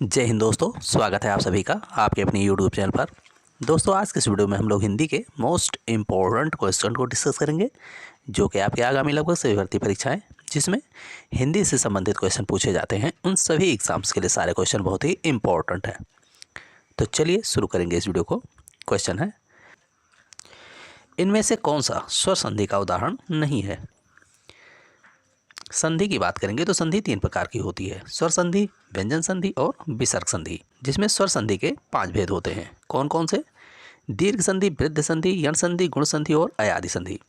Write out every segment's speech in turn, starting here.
जय हिंद दोस्तों, स्वागत है आप सभी का आपके अपनी यूट्यूब चैनल पर। दोस्तों, आज के इस वीडियो में हम लोग हिंदी के मोस्ट इम्पोर्टेंट क्वेश्चन को डिस्कस करेंगे, जो कि आपके आगामी लगभग सभी भर्ती परीक्षाएं जिसमें हिंदी से संबंधित क्वेश्चन पूछे जाते हैं, उन सभी एग्जाम्स के लिए सारे क्वेश्चन बहुत ही इम्पोर्टेंट हैं। तो चलिए शुरू करेंगे इस वीडियो को। क्वेश्चन है, इनमें से कौन सा स्वर संधि का उदाहरण नहीं है। संधि की बात करेंगे तो संधि 3 प्रकार की होती है: स्वर संधि, व्यंजन संधि और विसर्ग संधि, जिसमें स्वर संधि के 5 भेद होते हैं। कौन कौन से? दीर्घ संधि, वृद्ध संधि, यण संधि, गुण संधि और अयादि संधि।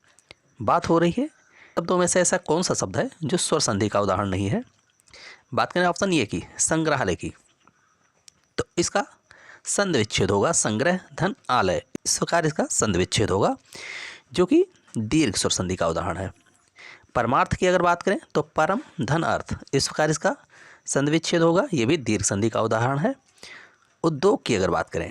बात हो रही है शब्दों में से ऐसा कौन सा शब्द है जो स्वर संधि का उदाहरण नहीं है। बात करें ऑप्शन ए की, संग्रहालय की, तो इसका संधि विच्छेद होगा संग्रह धन आलय, इस प्रकार इसका संधि विच्छेद होगा, जो कि दीर्घ स्वर संधि का उदाहरण है। परमार्थ की अगर बात करें तो परम धन अर्थ, इस प्रकार इसका संधि विच्छेद होगा, ये भी दीर्घ संधि का उदाहरण है। उद्योग की अगर बात करें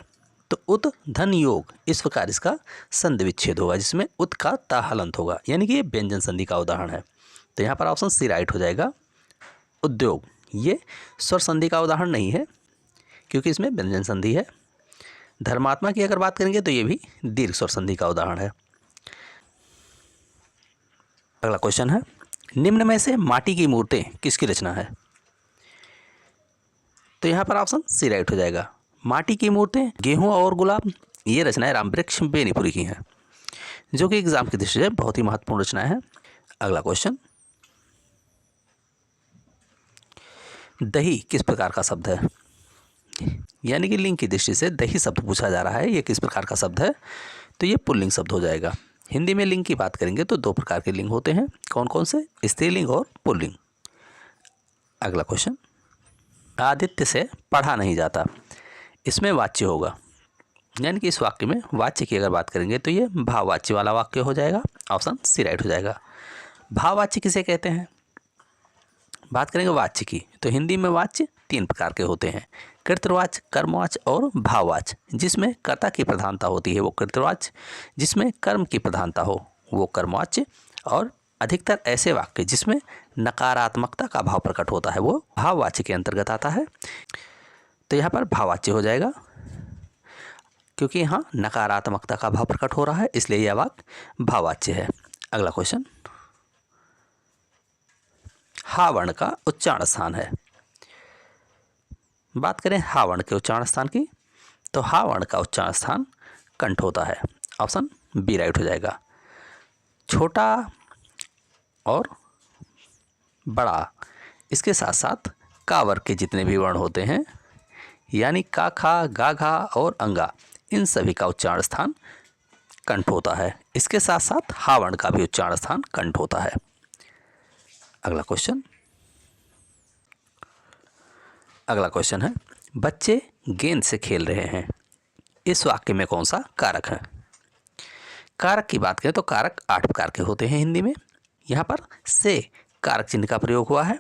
तो उत धन योग, इस प्रकार इसका संधि विच्छेद होगा, जिसमें उत का ता हलंत होगा, यानी कि ये व्यंजन संधि का उदाहरण है। तो यहाँ पर ऑप्शन सी राइट हो जाएगा। उद्योग ये स्वर संधि का उदाहरण नहीं है, क्योंकि इसमें व्यंजन संधि है। धर्मात्मा की अगर बात करेंगे तो ये भी दीर्घ स्वर संधि का उदाहरण है। अगला क्वेश्चन है, निम्न में से माटी की मूर्तें किसकी रचना है। तो यहाँ पर ऑप्शन सी राइट हो जाएगा। माटी की मूर्तें गेहूं और गुलाब, ये रचनाएं रामवृक्ष बेनीपुरी की हैं, जो कि एग्जाम की दृष्टि से बहुत ही महत्वपूर्ण रचनाएं हैं। अगला क्वेश्चन, दही किस प्रकार का शब्द है, यानी कि लिंग की दृष्टि से दही शब्द पूछा जा रहा है, ये किस प्रकार का शब्द है, तो ये पुल्लिंग शब्द हो जाएगा। हिंदी में लिंग की बात करेंगे तो 2 प्रकार के लिंग होते हैं। कौन कौन से? स्त्रीलिंग और पुल्लिंग। अगला क्वेश्चन, आदित्य से पढ़ा नहीं जाता, इसमें वाच्य होगा, यानी कि इस वाक्य में वाच्य की अगर बात करेंगे तो ये भाववाच्य वाला वाक्य हो जाएगा। ऑप्शन सी राइट हो जाएगा। भाववाच्य किसे कहते हैं? बात करेंगे वाच्य की, तो हिंदी में वाच्य 3 प्रकार के होते हैं: कृतवाच्य, कर्मवाच्य और भाववाच्य। जिसमें कर्ता की प्रधानता होती है वो कृतवाच्य, जिसमें कर्म की प्रधानता हो वो कर्मवाच्य, और अधिकतर ऐसे वाक्य जिसमें नकारात्मकता का भाव प्रकट होता है वो भाववाच्य के अंतर्गत आता है। तो यहाँ पर भाववाच्य हो जाएगा, क्योंकि यहाँ नकारात्मकता का भाव प्रकट हो रहा है, इसलिए यह वाक्य भाववाच्य है। अगला क्वेश्चन, हा वर्ण का उच्चारण स्थान है। बात करें हा वर्ण के उच्चारण स्थान की, तो हा वर्ण का उच्चारण स्थान कंठ होता है। ऑप्शन बी राइट हो जाएगा। छोटा और बड़ा, इसके साथ साथ का वर्ग के जितने भी वर्ण होते हैं, यानी का, खा, गा, घा और अंगा, इन सभी का उच्चारण स्थान कंठ होता है। इसके साथ साथ हा वर्ण का भी उच्चारण स्थान कंठ होता है। अगला क्वेश्चन है, बच्चे गेंद से खेल रहे हैं, इस वाक्य में कौन सा कारक है। कारक की बात करें तो कारक 8 प्रकार के होते हैं हिंदी में। यहाँ पर से कारक चिन्ह का प्रयोग हुआ है,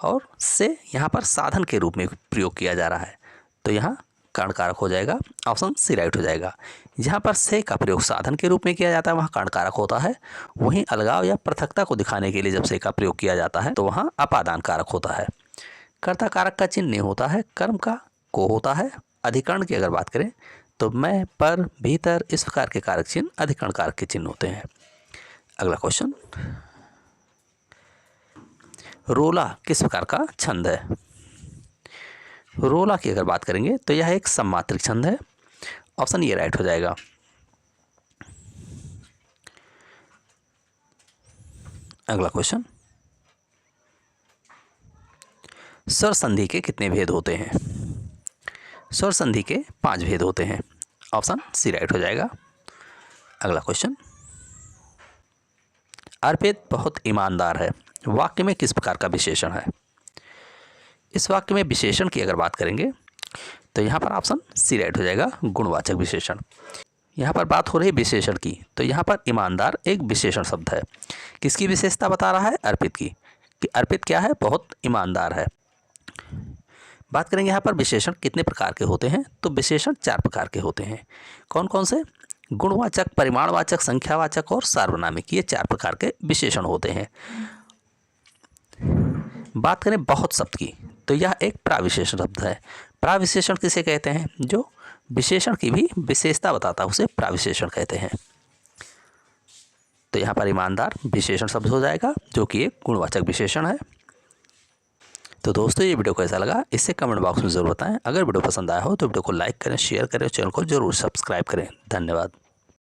और से यहाँ पर साधन के रूप में प्रयोग किया जा रहा है, तो यहाँ कर्ण कारक हो जाएगा। ऑप्शन सी राइट हो जाएगा। जहाँ पर से का प्रयोग साधन के रूप में किया जाता है वहाँ कर्ण कारक होता है, वहीं अलगाव या पृथकता को दिखाने के लिए जब से का प्रयोग किया जाता है तो वहाँ अपादान कारक होता है। कर्ता कारक का चिन्ह नहीं होता है, कर्म का को होता है। अधिकरण की अगर बात करें तो मैं, पर, भीतर, इस प्रकार के कारक चिन्ह अधिकरण कारक के चिन्ह होते हैं। अगला क्वेश्चन, रोला किस प्रकार का छंद है। रोला की अगर बात करेंगे तो यह एक सममात्रिक छंद है। ऑप्शन ये राइट हो जाएगा। अगला क्वेश्चन, स्वर संधि के कितने भेद होते हैं। स्वर संधि के 5 भेद होते हैं। ऑप्शन सी राइट हो जाएगा। अगला क्वेश्चन, अर्पित बहुत ईमानदार है, वाक्य में किस प्रकार का विशेषण है। इस वाक्य में विशेषण की अगर बात करेंगे तो यहाँ पर ऑप्शन सी राइट हो जाएगा, गुणवाचक विशेषण। यहाँ पर बात हो रही है विशेषण की, तो यहाँ पर ईमानदार एक विशेषण शब्द है। किसकी विशेषता बता रहा है? अर्पित की, कि अर्पित क्या है? बहुत ईमानदार है। बात करेंगे यहाँ पर विशेषण कितने प्रकार के होते हैं, तो विशेषण 4 प्रकार के होते हैं। कौन कौन से? गुणवाचक, परिमाणवाचक, संख्यावाचक और सार्वनामिक, ये 4 प्रकार के विशेषण होते हैं। बात करें बहुत शब्द की, तो यह एक प्राविशेषण शब्द है। प्राविशेषण किसे कहते हैं? जो विशेषण की भी विशेषता बताता है उसे प्राविशेषण कहते हैं। तो यहाँ पर ईमानदार विशेषण शब्द हो जाएगा, जो कि एक गुणवाचक विशेषण है। तो दोस्तों, ये वीडियो कैसा लगा इससे कमेंट बॉक्स में ज़रूर बताएं। अगर वीडियो पसंद आया हो तो वीडियो को लाइक करें, शेयर करें, चैनल को जरूर सब्सक्राइब करें। धन्यवाद।